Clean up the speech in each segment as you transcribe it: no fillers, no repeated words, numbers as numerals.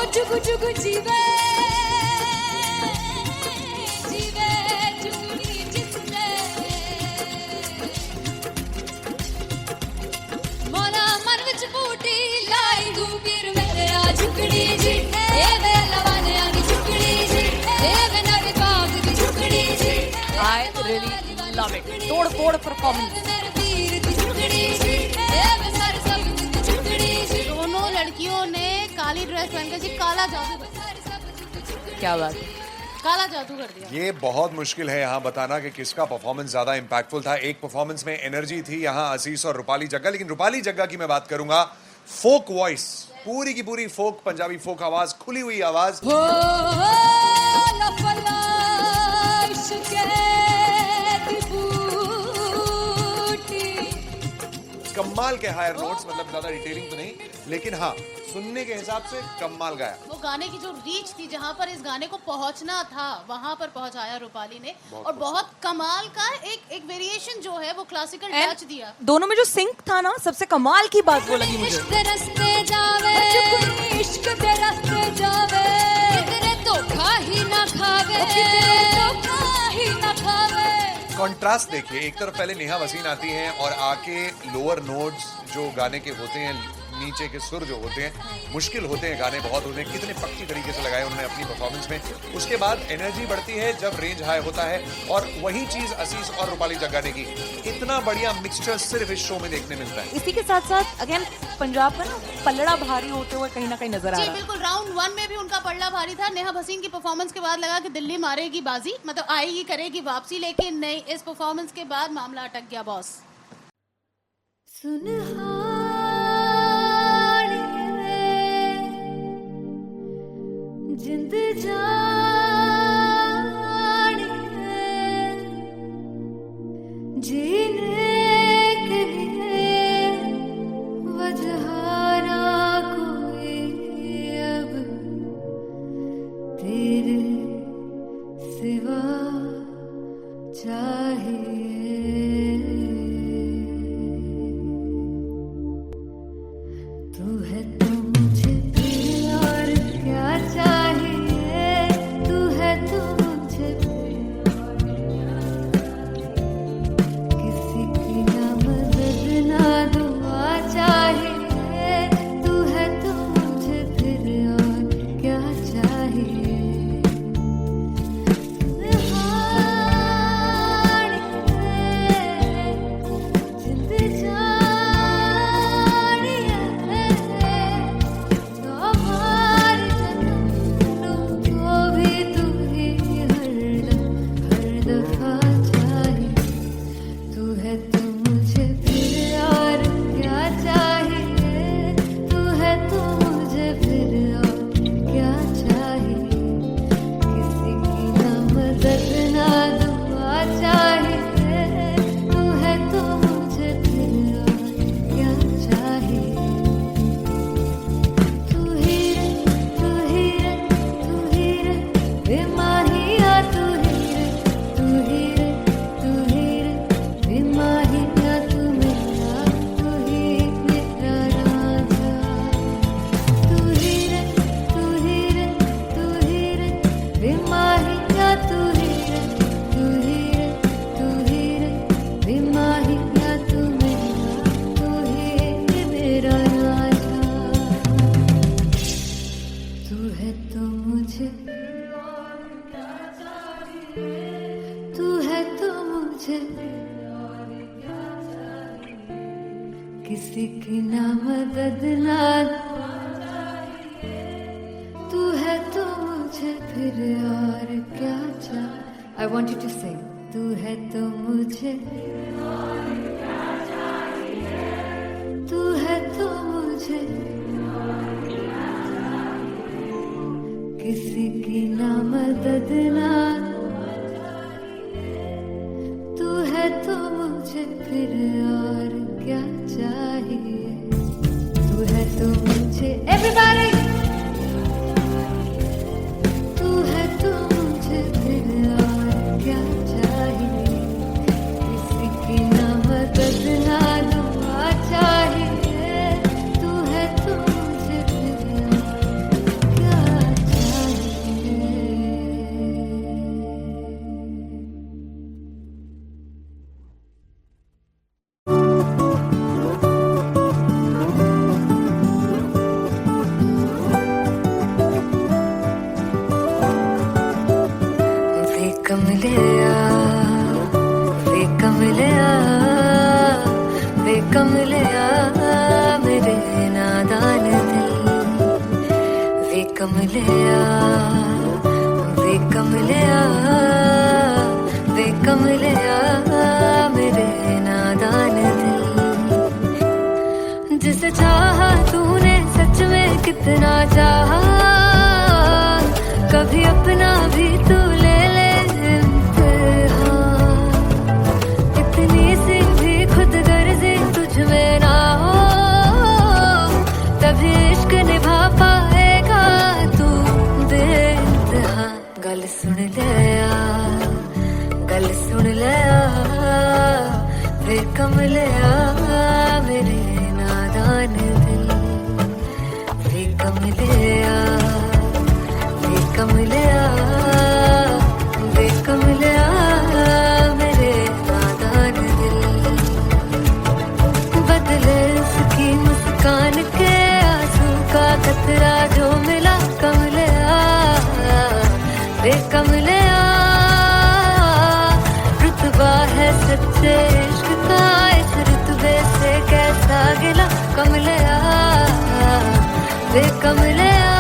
जुगु जुगु जीवे जीवे जुगनी जिसने मोला मन विच बूटी लाई दूबीर मेरे आ झुकड़ी जी ए वे लवाने आनी झुकड़ी जी ए वे नवी बाग दी झुकड़ी जी I really love it. तोड़ फोड़ परफॉर्मेंस। दोनों लड़कियों ने काली ड्रेस पहनकर जी काला जादू क्या बात है। काला जादू कर दिया। ये बहुत मुश्किल है यहाँ बताना कि किसका परफॉर्मेंस ज्यादा इंपैक्टफुल था। एक परफॉर्मेंस में एनर्जी थी यहाँ असीस और रूपाली जग्गा, लेकिन रूपाली जग्गा की मैं बात करूंगा फोक वॉइस, पूरी की पूरी फोक, पंजाबी फोक आवाज, खुली हुई आवाज। कमाल के हायर नोट्स, मतलब ज्यादा डिटेलिंग तो नहीं, लेकिन हाँ सुनने के हिसाब से कमाल गाया। वो गाने की जो रीच थी, जहाँ पर इस गाने को पहुंचना था वहां पर पहुंचाया रूपाली ने, और बहुत कमाल का एक वेरिएशन जो है वो क्लासिकल टच दिया। दोनों में जो सिंक था ना, सबसे कमाल की बात वो लगी मुझे। इश्क दे रास्ते जावे इश्क दे रास्ते जावे कितने धोखा ही ना खावे धोखा ही ना खावे। कॉन्ट्रास्ट देखिए, एक तरफ पहले नेहा वसीन आती हैं और आके लोअर नोट्स जो गाने के होते हैं, नीचे के सुर जो होते हैं, मुश्किल होते हैं, गाने बहुत होते हैं, कितने पक्की तरीके से लगाए उन्होंने अपनी परफॉर्मेंस में। उसके बाद एनर्जी बढ़ती है जब रेंज हाई होता है, और वही चीज असीस और रूपाली जग्गा ने की। इतना बढ़िया मिक्सचर सिर्फ इस शो में देखने मिलता है। इसी के साथ साथ अगेन पंजाब का ना पलड़ा भारी होते हुए कहीं ना कहीं नजर आ जी रहा है। बिल्कुल, राउंड 1 में भी उनका पलड़ा भारी था। नेहा भसीन की परफॉर्मेंस के बाद लगा कि दिल्ली मारेगी बाजी, मतलब आएगी करेगी वापसी, लेकिन नहीं, इस परफॉर्मेंस के बाद मामला अटक गया बॉस। जिंद जान जीने के लिए वजह ना कोई अब तेरे सिवा चाहिए। तू है तो मुझे और क्या चाहिए, तू है तो मुझे किसी की ना मदद ना दुआ चाहिए, तू है तो मुझे फिर और क्या चाहिए। जिंद जानिए बार तो भी तू ही हर दफा चाहिए। तू है तो मुझे फिर और क्या चाहिए, तू है तो मुझे फिर और क्या चाहिए। किसी की ना मदद ना दुआ चाहिए, तू है तो मुझे फिर और क्या चाहिए। तू ही रे तू ही रे तू ही रे बेमाहिया, तू ही रे तू ही रे तू ही रे बेमाहिया, तू मेरा तू ही मेरा राजा। तू ही रे तू ही रे तू ही रे बेमाहिया, तू ही रे तू ही रे तू ही रे बेमाहिया, तू मेरा तू ही मेरा राजा। तू है तो मुझे तू है तो मुझे किसी की ना मदद ना तू है तो मुझे फिर और क्या चाहिए। I want you to sing. तू है तो मुझे तू है तो मुझे किसी की ना मदद ना तू है तो मुझे फिर और क्या चाहिए। तू है तो मुझे everybody तू है तो मुझे फिर और क्या चाहिए। किसी की ना मदद ना दुआ चाहिए, तू है तो मुझे फिर और क्या वे कमलिया मेरे नादान दिल, वे कमलिया, वे कमलिया, वे कमलिया मेरे नादान दिल। जिसे चाहा तूने सच में कितना चाहा, कभी अपना भी तू ले ले इम्तिहान। इतनी सी भी खुद गर्जी तुझ में ना हो, तभी इश्क निभा पाएगा तू बेइंतहा। गल सुन लिया, गल सुन लिया, वे कमलिया मेरे नादान दिल, वे कमलिया, वे कमलिया, वे कमलिया मेरे नादान दिल। बदले उसकी मुस्कान के आंसू का कतरा जो मिला कमलिया, वे कमलिया। रुतबा है सच्चे इश्क का, इस रुतबे से कैसा गिला कमलिया, वे कमलिया।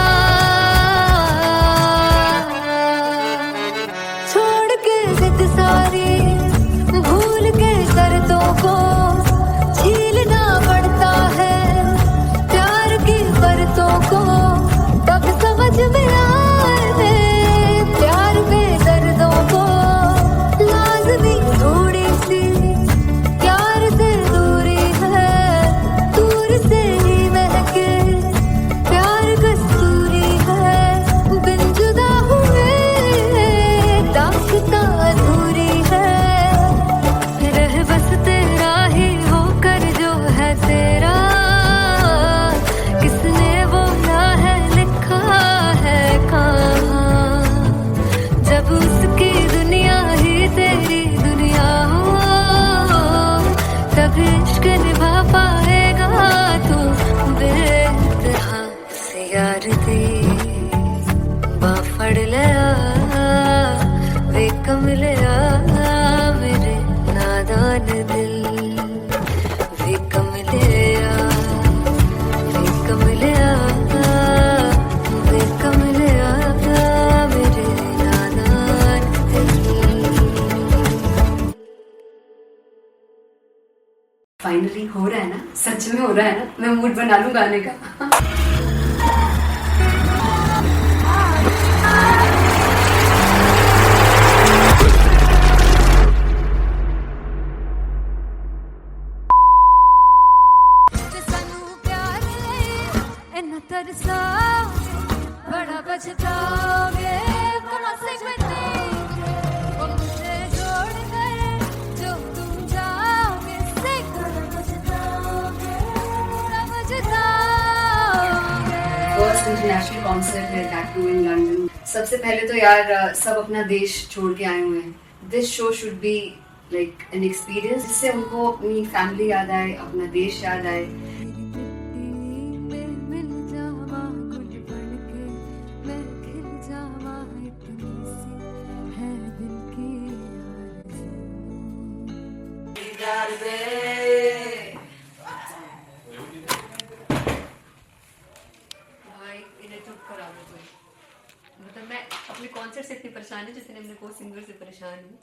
छोड़ के जिद सारी, भूल के शर्तों को, झीलना पड़ता है प्यार की परतों को। तब समझ में आए प्यार के दर्दों को, लाज़मी थोड़ी सी प्यार से दूरी है, दूर से ही महके प्यार कस्तूरी है। बिन जुदा हुए दास्तां अधूरी है, रह बस तेरा ही होकर जो है तेरा। किसने बोला है लिखा है कहाँ, जब उसकी दुनिया ही तेरी दुनिया हो, तब इश्क निभा पाएगा तू बेइंतहा। से यार दी बाफड़ लिया, वे कमलिया मेरे नादान दिल, वे कमलिया, वे कमलिया, वे कमलिया मेरे नादान दिल। फाइनली हो रहा है ना, सच में हो रहा है ना। मैं मूड बना लूं गाने का। सानू प्यार ले इन्ना तरसाओगे, बड़ा पछताओगे। कहाँ से बचेंगे वो मुझे छोड़ कर, जो तुम जाओगे से बड़ा पछताओगे, बड़ा पछताओगे। फर्स्ट इंटरनेशनल कॉन्सर्ट है, दैट टू इन लंदन। सबसे पहले तो यार सब अपना देश छोड़ के आए हुए हैं। This show should be like an experience, जिससे उनको अपनी फैमिली याद आए, अपना देश याद आए। मिल जावा गुल बन के, मैं खिल जावा, इतनी सी है दिल की आरज़ू। भाई इन्हें चुप करा दो कोई। मतलब मैं अपने कॉन्सर्ट से इतनी परेशान हूँ जितने अपने को सिंगर से परेशान हूँ।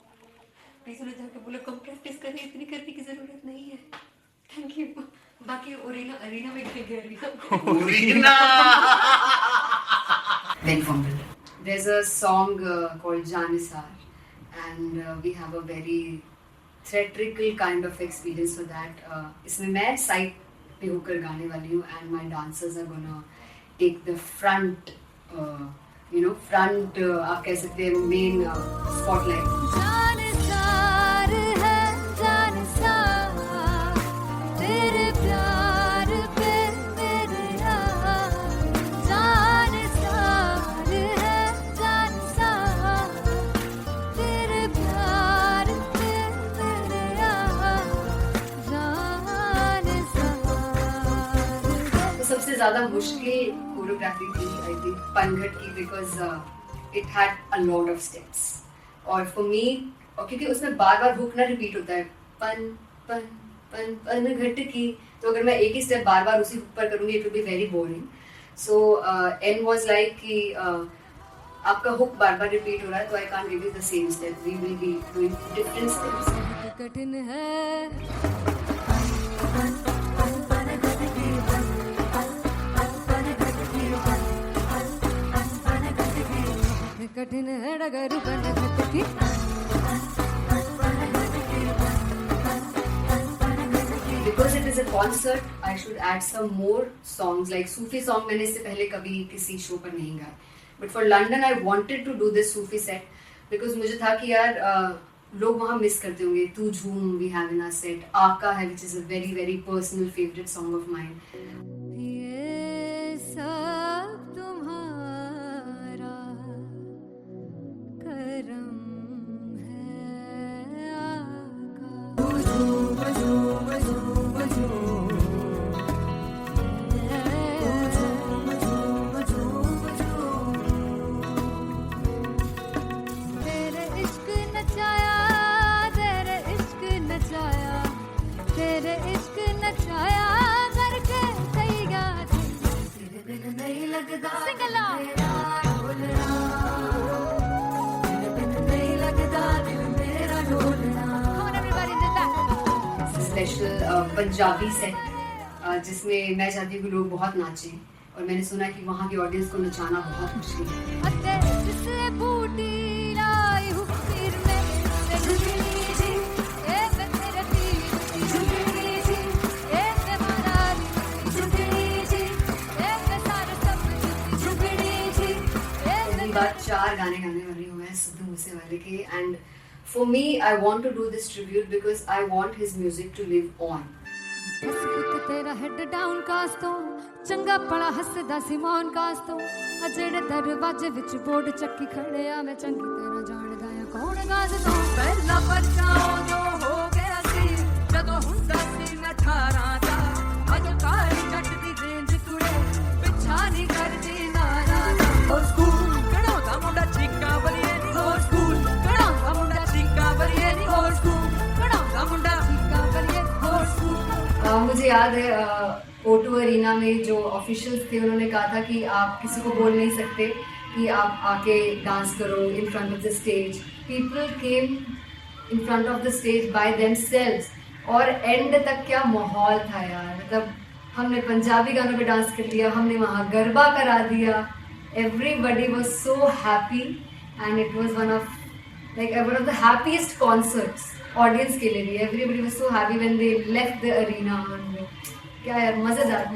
प्लीज उन्हें जाके बोलो कम प्रैक्टिस करें, इतनी करने की जरूरत नहीं है। Thank you. बाकी अरीना में गए Big Fumble. There's a song called Janisar, and we have a very theatrical kind of experience for that. इसमें मैं साइड पे होकर गाने वाली हूँ, and my dancers are gonna take the front, front आप कह सकते हैं main spotlight. जानसार है जानसार, तेरे प्यार पे मेरे यार। जानसार है जानसार, तेरे प्यार पे मेरे यार। जानसार तो सबसे ज़्यादा मुश्किल कोरियोग्राफी थी आई थिंक पनघट की, because it had a lot of steps. और फॉर मी, और क्योंकि उसमें बार बार हुक ना रिपीट होता है, पन पन घट की, तो अगर मैं एक ही स्टेप बार बार उसी ऊपर करूंगी it will be very boring. So an was like कि आपका हुक बार बार रिपीट हो रहा है, तो I can't give you the same step, we will be doing different steps. कठिन है कठिन है डगर बनत की. Because it is a concert, I should add some more songs like Sufi song. मैंने इससे पहले कभी किसी शो पर नहीं गाया. But for London, I wanted to do this Sufi set because मुझे था कि यार लोग वहाँ मिस करते होंगे. तू झूम we have in our set. आका है which is a very very personal favorite song of mine. ये सब तुम्हारा करम है आका. तेरे इश्क नचाया, तेरे इश्क नचाया, तेरे इश्क नचाया करके तैयार. तेरे बिन नहीं लगदा सिंगला ढोलना, तेरे बिन नहीं लगदा दिल मेरा ढोलना. Come on everybody, do that. Special Punjabi set जिसमें मैं चाहती हूँ कि लोग बहुत नाचें, और मैंने सुना कि वहाँ की ऑडियंस को नचाना बहुत मुश्किल है. अते जिससे बूटी लाई हूँ फिर मैं ते झुकनी जी, ए मैं तेरे पीर झुकनी जी, ए मैं माराली झुकनी जी, ए मैं सारे सब झुकनी जी, ए पहली बार 4 गाने गाने वाली हूँ मैं सिद्धू मूसेवाले के. And for me I want to do this tribute because I want his music to live on. बस पुत तेरा हेड डाउन कास तो चंगा पड़ा हसदा सी मौन कास तो अजेड़े दरवाजे विच बोर्ड चक्की खड़े आ मैं चंगी तरह जानदा आ कौन गाज तो. पहला बचाओ जो हो गया सी जदों हुंदा सी मैं 18 दा अज कारी जट दी रेंज कुड़े पिछा नहीं करदी नारा दा. हो स्कूल कढ़ाउंदा मुंडा चीका बलिए नी, हो स्कूल कढ़ाउंदा मुंडा चीका बलिए नी, हो स्कूल कढ़ाउंदा मुंडा चीका बलिए, हो स्कूल. मुझे याद है O2 अरीना में जो ऑफिशियल्स थे उन्होंने कहा था कि आप किसी को बोल नहीं सकते कि आप आके डांस करो in front of the stage. People came in front of the stage by themselves, और एंड तक क्या माहौल था यार. मतलब हमने पंजाबी गानों पे डांस कर लिया, हमने वहाँ गरबा करा दिया. Everybody was so happy and it was one of the happiest concerts audience के लिए भी. Everybody was so happy when they left the arena. क्या यार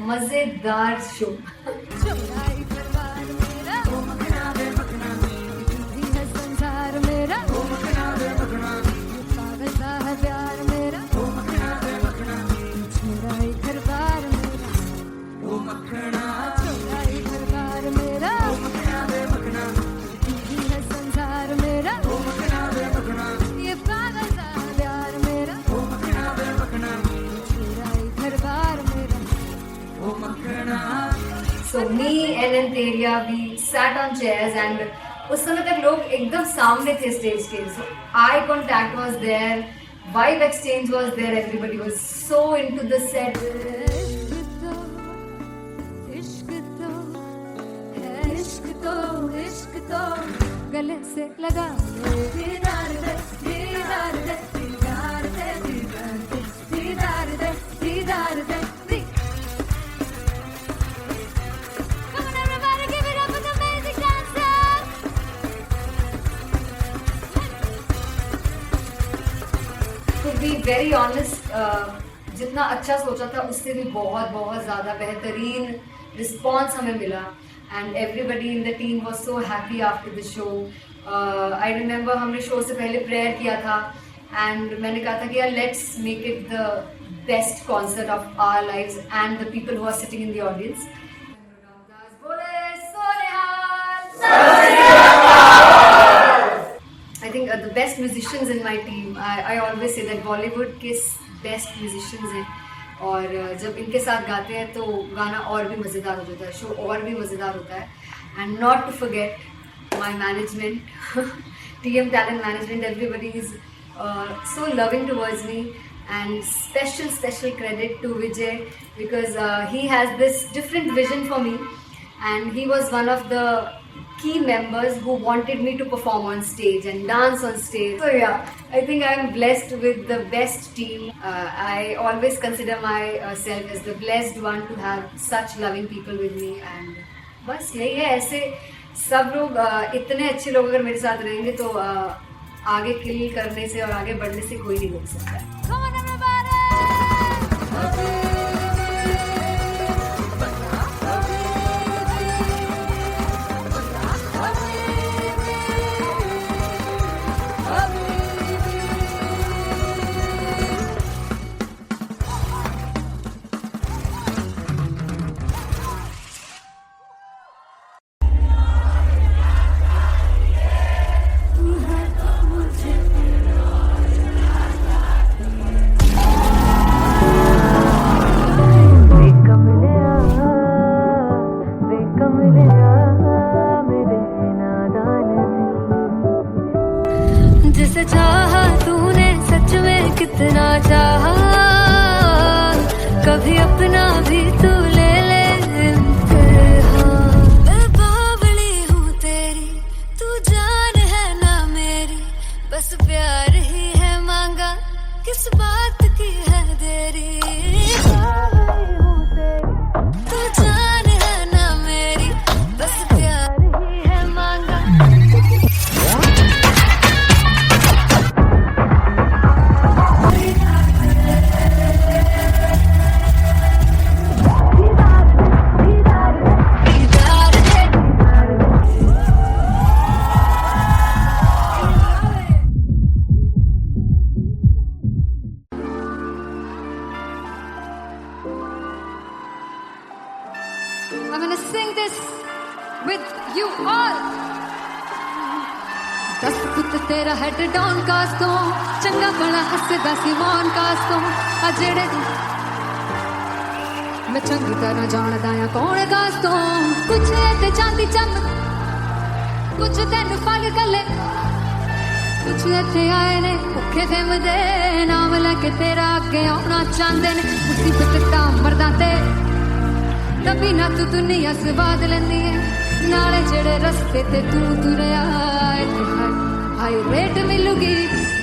मजेदार शो. चुराई परवार मेरा ओ मखना वे मखना भी है संसार मेरा ओ मखना वे मखना पागल सा है प्यार मेरा ओ मखना वे मखना चुराई परवार मेरा ओ मखना चुराई परवार मेरा ओ मखना वे मखना भी है संसार मेरा ओ मखना वे मखना ये पागल सा है प्यार मेरा ओ मखना वे मखना चुराई परवार मेरा. So me and Anteria, we sat on chairs and उस समय तक लोग एकदम सामने थे स्टेज के. So eye contact was there, vibe exchange was there, everybody was so into the set. इश्क तो है, इश्क तो गले से लगा दीदार दे, दीदार दे, दीदार दे, दीदार दे, दीदार दे. To be very honest, जितना अच्छा सोचा था उससे भी बहुत ज़्यादा बेहतरीन रिस्पॉन्स हमें मिला. And everybody in the team was so happy after the show. I remember हमने शो से पहले प्रेयर किया था एंड मैंने कहा था कि यार let's make it the best concert of our lives and the people who are sitting in the audience. I think the best musicians in my team. I always say that Bollywood के best musicians हैं, और जब इनके साथ गाते हैं तो गाना और भी मज़ेदार हो जाता है, शो और भी मज़ेदार होता है. And not to forget my management, TM Talent Management. Everybody is so loving towards me And special credit to Vijay because he has this different vision for me, and he was one of the key members who wanted me to perform on stage and dance on stage. So yeah, I think I'm blessed with the best team. I always consider myself as the blessed one to have such loving people with me, and बस यही है. ऐसे सब लोग इतने अच्छे लोग अगर मेरे साथ रहेंगे तो आगे किल करने से और आगे बढ़ने से कोई नहीं रोक सकता है. जिसे चाहा तूने सच में कितना चाहा, कभी अपना भी तू ले ले इम्तिहान. मैं बावली हूँ तेरी, तू जान है ना मेरी, बस प्यार ही है मांगा, किस बात की है देरी. बावली हूँ तेरी, तू जान है ना मेरी, बस प्यार ही है मांगा. I'm gonna sing this with you all. दस पुत तेरा हेड डाउन कास तो चंगा बड़ा हसदा सी मौन कास तो आ जेड़े मैं चंगी तरह जानदा आ कौन कास तो. कुछ ते चांदी चम कुछ तेन फल गले, कुछ इत्थे आए ने भुखे फिम दे नाम लेके तेरा अगे आउणा चाहंदे ने. मुसीबत दा मरदा ते तभी ना तू दुनिया स्वाद लेंदी है, नाले जेड़े रस्ते ते तू तुरया हाई रेट मिलूगी,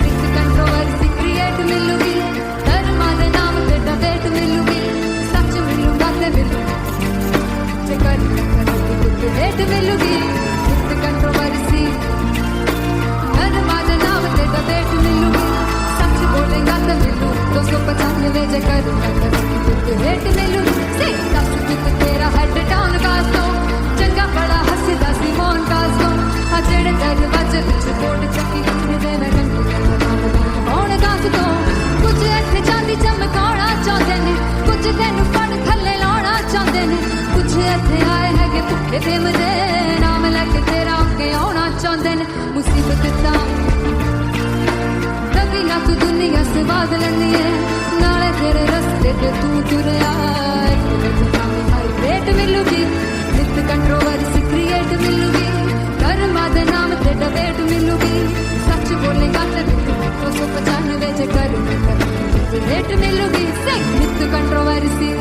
एक कंट्रोवर्सी क्रिएट मिलूगी, धर्मा दे नाम ते डिबेट मिलूगी, सच मिलूगा ते मिलू जेकर रेट मिलूगी, एक कंट्रोवर्सी धर्मा दे नाम ते डिबेट मिलूगी, सच बोलेगा ते मिलू 295 जेकर रेट मिलूगी. तेरा हेड डाउन कास तो चंगा बड़ा हसदा सी मौन कास तो आ जेड़े दरवाजे विच कोट चक्की दे मैं कौन कास तो. कुछ इत्थे चांदी चमकाउणा चाहंदे ने, कुछ तैनू फड़ थल्ले लाउणा चाहंदे ने, कुछ इत्थे आए हैगे भुखे फिम दे नाम लेके तेरा अगे आउणा चाहंदे ने. मुसीबत दा कभी ना तू दुनिया स्वाद लैंदी है, नाले तेरे रस्ते ते तू तुरया रेट मिलूगी, नित कंट्रोवर्सी क्रिएट मिलूगी, धर्मा दे नाम ते डिबेट मिलूगी, सच बोलेगा ते 295 जेकर रेट मिलूगी. नित कंट्रोवर्सी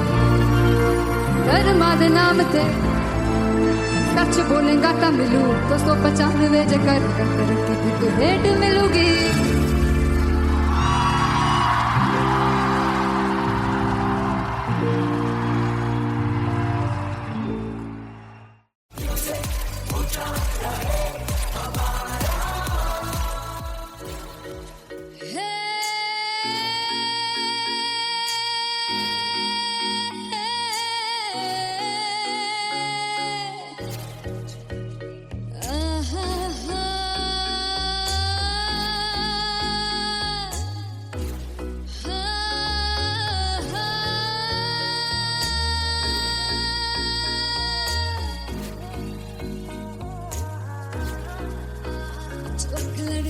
धर्मा दे नाम ते सच बोलेगा ता मिलू 295 जेकर रेट मिलूगी.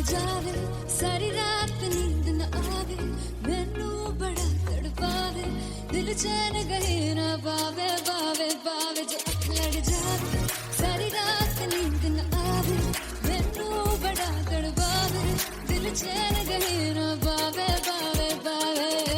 जावे सारी रात नींद न आवे, मैनू बड़ा तड़पावे, दिल चैन गहे ना पावे पावे पावे. जो अख लड़ जावे सारी रात नींद न आवे, मैनू बड़ा तड़पावे, दिल चैन गहे ना पावे पावे पावे.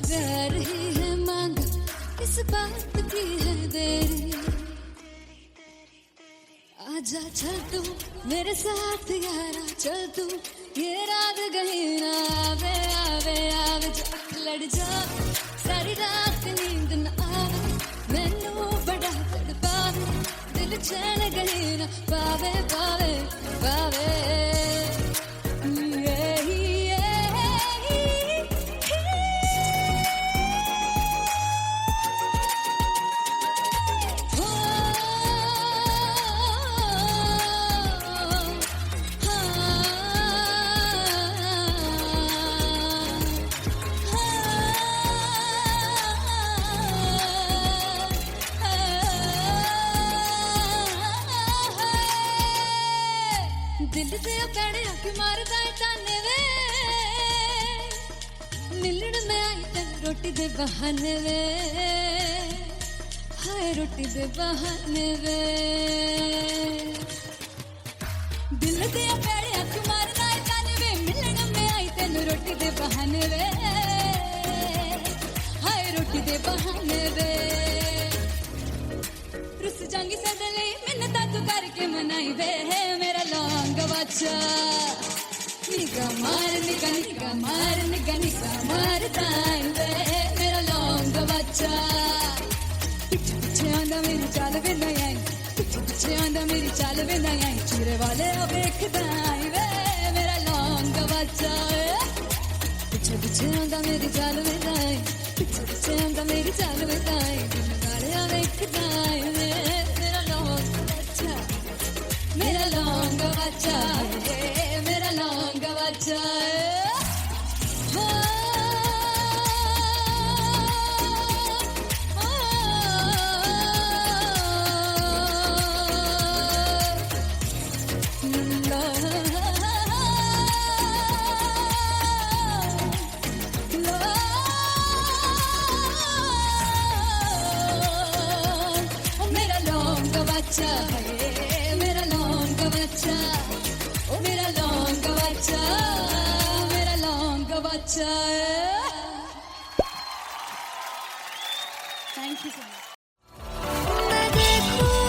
प्यार ही है मांगा, किस बात की है देरी। आजा चल तू मेरे साथ यारा, चल तू ये रात कहीं ना आवे आवे आवे। जो अख लड़ जा सारी रात नींद न आवे, मैनू बड़ा तड़पावे, दिल चैन कहीं ना पावे पावे पावे। दिल से पैड़े आके मारदा है ताने वे, मिलन में आई तेन रोटी दे बहाने वे, हाय रोटी दे बहाने वे। दिल से पैड़े आके मारदा है ताने वे, मिलन में आई तेन रोटी दे बहाने वे, हाय रोटी दे बहाने वे। रुस जांगी सदले मिन्नता तू करके मनाई वे, मेरा लौंग बच्चा। निगा मार निगा निगा मार निगा निगा मार ताई वे, मेरा लौंग बच्चा। पीछे पीछे आंदा मेरी चाल वे नहीं आई, पीछे पीछे आंदा मेरी चाल वे नहीं आई। चूरे वाले अब देखदा आई वे, मेरा लौंग बच्चा। पीछे पीछे आंदा मेरी चाल वे नहीं आई, पीछे पीछे आंदा मेरी चाल वे नहीं आई। दिल वाले अब देखदा आई वे, मेरा लौंग बच्चा, मेरा लौंग बच्चा, मेरा लौंग बच्चा। मेरा लौंग बच्चा, मेरा लौंग बच्चा, ओ मेरा लौंग बच्चा, मेरा लौंग बच्चा। Thank you so much. मैं देखूं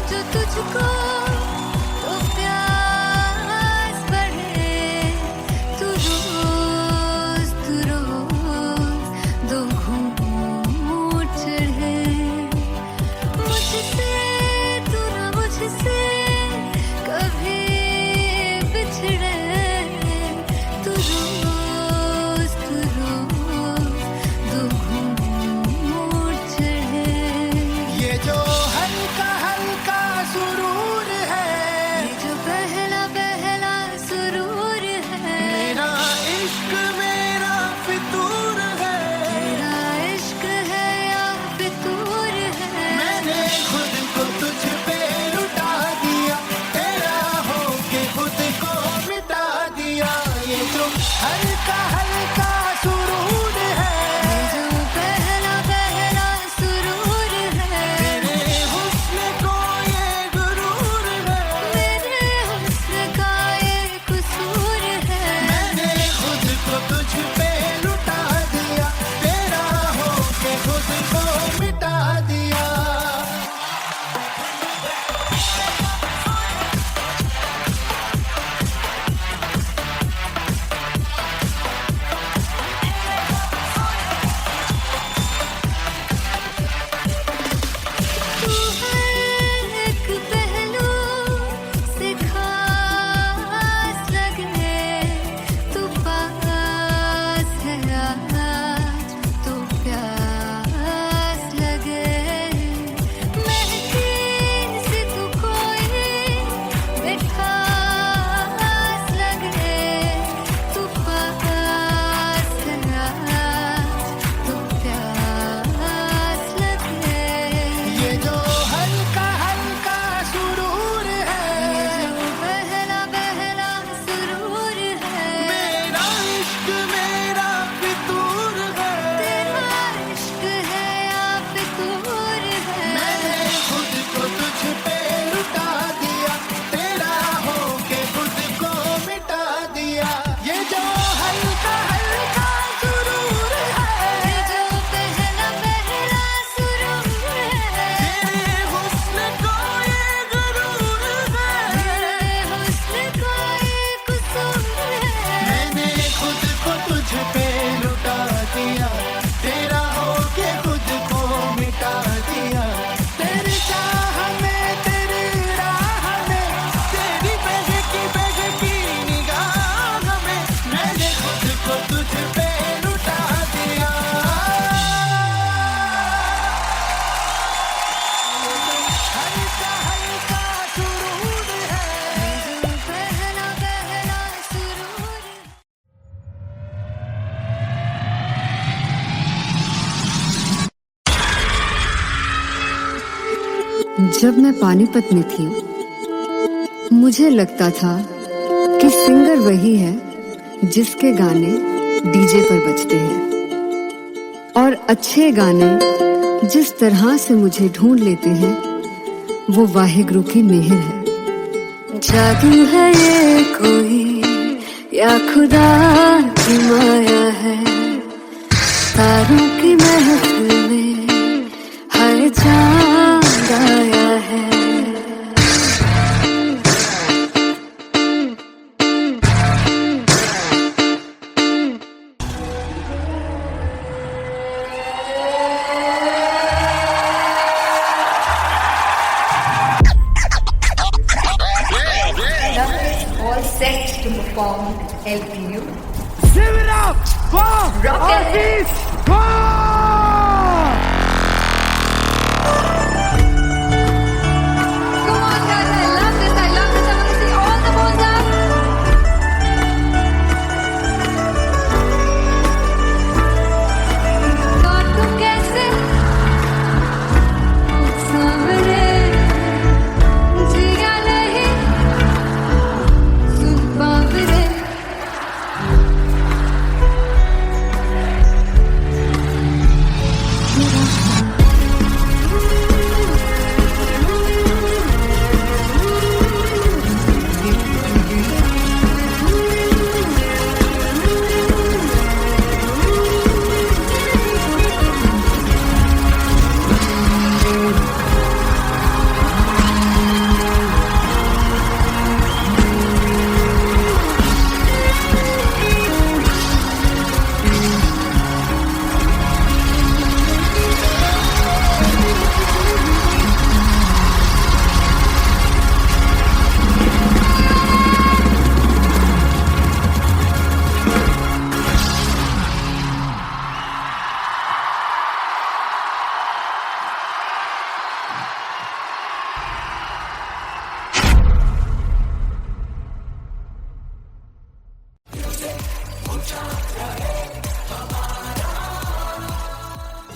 जो तुझको तो प्यास बढ़े, तू रोज दो घूंट चढ़े। मुझसे तू ना मुझसे कभी बिछड़े, तू रोज दो घूंट चढ़े। जब मैं पानीपत में थी, मुझे लगता था कि सिंगर वही है जिसके गाने डीजे पर बजते हैं, और अच्छे गाने जिस तरह से मुझे ढूंढ लेते हैं वो वाहिगुरु की मेहर है। जादू है ये कोई या खुदा की माया है, तारों की महफिल में हर चांद आया है। All set to perform LPU. Give it up for artist Come on guys, I love this, I love this. I want to see all the balls up. काटूं कैसे सामने जिया नहीं सुन पावरे।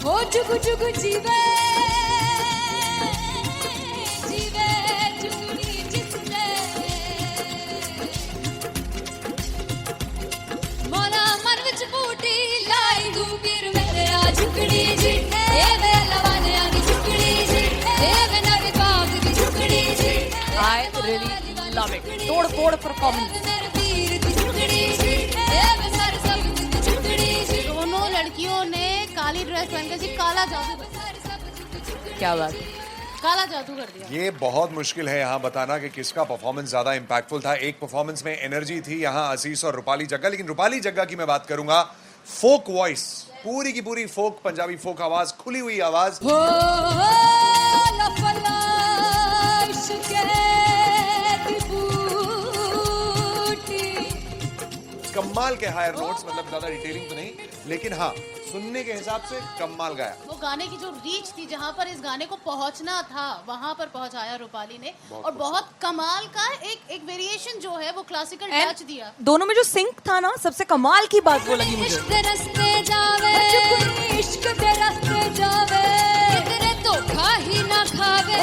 हो जुगु जुगु जीवे जीवे जुगनी जिसने मोरा मन विच बूटी लाई गुबीर मेरे आ झुकड़ी जी ए वे लवाने आगी झुकड़ी जी ए वे नवी बाग की झुकड़ी जी I really love it. तोड़ फोड़ परफॉर्मेंस। मेरे वीर की झुकड़ी जी ए वे सर सब की झुकड़ी जी। दोनों लड़कियों ने काली ड्रेस पहनकर जी काला जादू क्या बात है। काला जादू कर दिया। ये बहुत मुश्किल है यहाँ बताना कि किसका परफॉर्मेंस ज्यादा इंपैक्टफुल था। एक परफॉर्मेंस में एनर्जी थी यहाँ असीस और रूपाली जग्गा, लेकिन रूपाली जग्गा की मैं बात करूंगा फोक वॉइस, पूरी की पूरी फोक, पंजाबी फोक आवाज, खुली हुई आवाज। हो लफला इश्क़े दी बूटी। कमाल के हायर नोट्स, मतलब ज्यादा डिटेलिंग तो नहीं, लेकिन हाँ सुनने के हिसाब से कमाल गाया। वो गाने की जो रीच थी, जहाँ पर इस गाने को पहुंचना था वहां पर पहुंचाया रूपाली ने, और बहुत कमाल का एक वेरिएशन जो है वो क्लासिकल टच दिया। दोनों में जो सिंक था ना, सबसे कमाल की बात वो लगी मुझे। इश्क दे रस्ते जावे, इश्क दे रस्ते जावे, कितने धोखा ही ना खावे,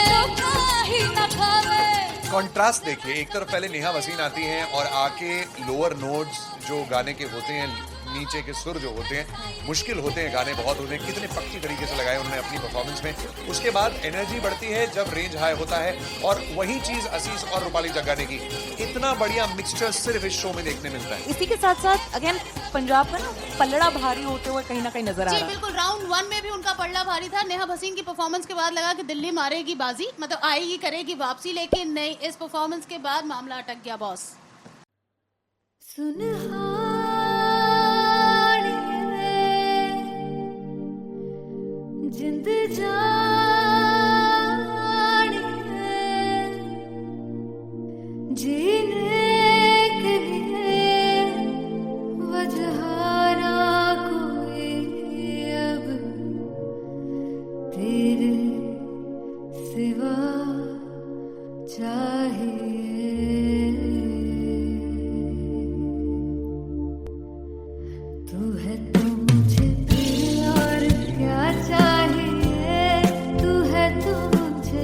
धोखा ही ना खावे। कॉन्ट्रास्ट देखिए, एक तरफ पहले नेहा वसीन आती हैं और आके लोअर नोट्स जो गाने के होते हैं, नीचे के सुर जो होते हैं, मुश्किल होते हैं गाने, बहुत होते हैं, कितने पक्की तरीके से लगाए उन्होंने अपनी परफॉर्मेंस में। उसके बाद एनर्जी बढ़ती है जब रेंज हाई होता है, और वही चीज असीस और रूपाली जग्गा ने की। इतना बढ़िया मिक्सचर सिर्फ इस शो में देखने मिलता है। इसी के साथ साथ अगेन पंजाब का ना पल्लड़ा भारी होते हुए कहीं ना कहीं नजर आ जी रहा है। बिल्कुल, राउंड 1 में भी उनका पल्ला भारी था। नेहा भसीन की परफॉर्मेंस के बाद लगा कि दिल्ली मारेगी बाजी, मतलब आएगी करेगी वापसी, लेकिन नहीं, इस परफॉर्मेंस के बाद मामला अटक गया बॉस। जिंद जानी है, जीने के लिए वजह ना कोई अब तेरे सिवा चाहिए। तू है तो मुझे और क्या चाहिए, तू है तो मुझे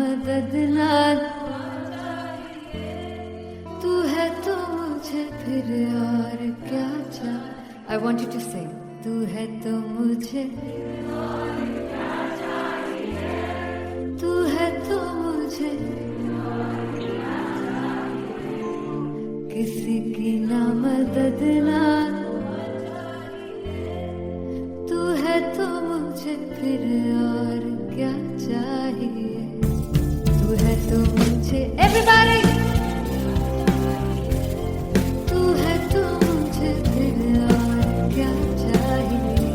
मदद ना, तू है तो मुझे फिर और क्या चाहिए. I want you to sing. तू है तो मुझे, तू है तो मुझे, किसी की ना मदद ना, तू है तो मुझे फिर और क्या चाहिए. तू है तो मुझे, everybody, तू है तो मुझे फिर और क्या चाहिए.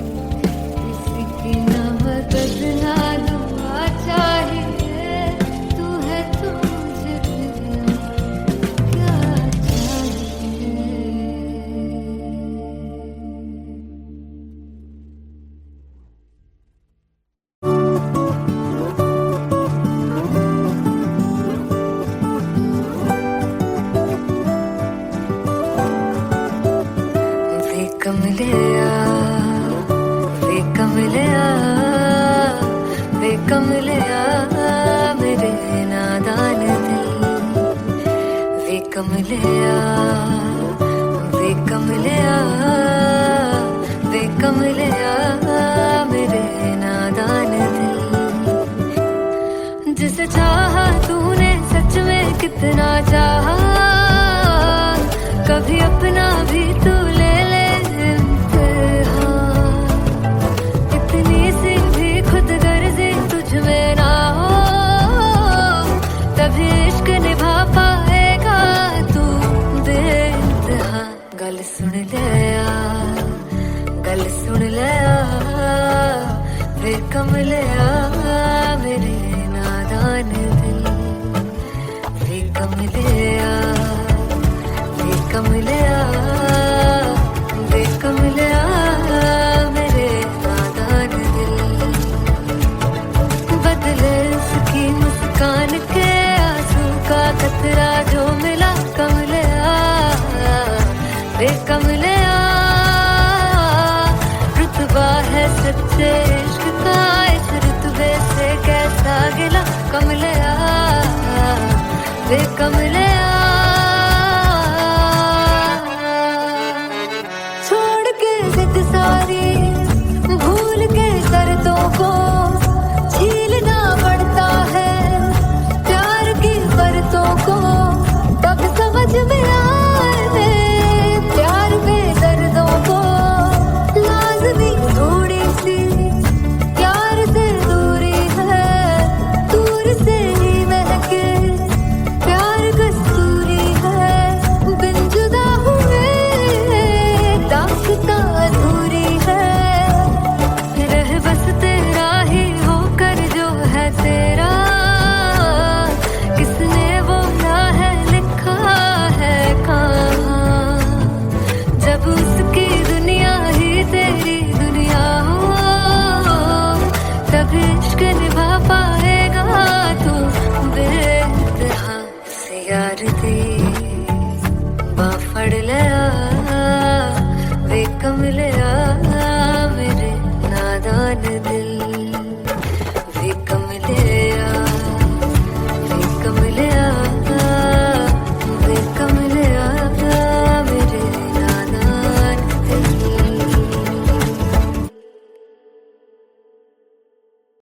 किसी की ना मदद ना दुआ चाहिए. तू है तो मुझे फिर और क्या चाहिए. वे कमलिया, वे कमलिया, वे कमलिया मेरे नादान दिल. वे कमलिया, वे कमलिया, वे कमलिया मेरे नादान दिल. जिसे चाहा तूने सच में कितना चाहा, कभी अपना भी तू ले ले इम्तिहान. इतनी सी भी खुद गर्जी तुझ में ना हो, तभी इश्क निभा पाएगा तू बेइंतहा. गल सुन ले आ, गल सुन ले आ, वे कमलिया मेरे नादान दिल. वे कमलिया, वे कमलिया, वे कमलिया मेरे नादान दिल. बदले उसकी मुस्कान के आंसू का कतरा जो मिला कमलिया, वे कमलिया. रुतबा है सच्चे इश्क का, इस रुतबे से कैसा गिला कमलिया. वे कमलिया,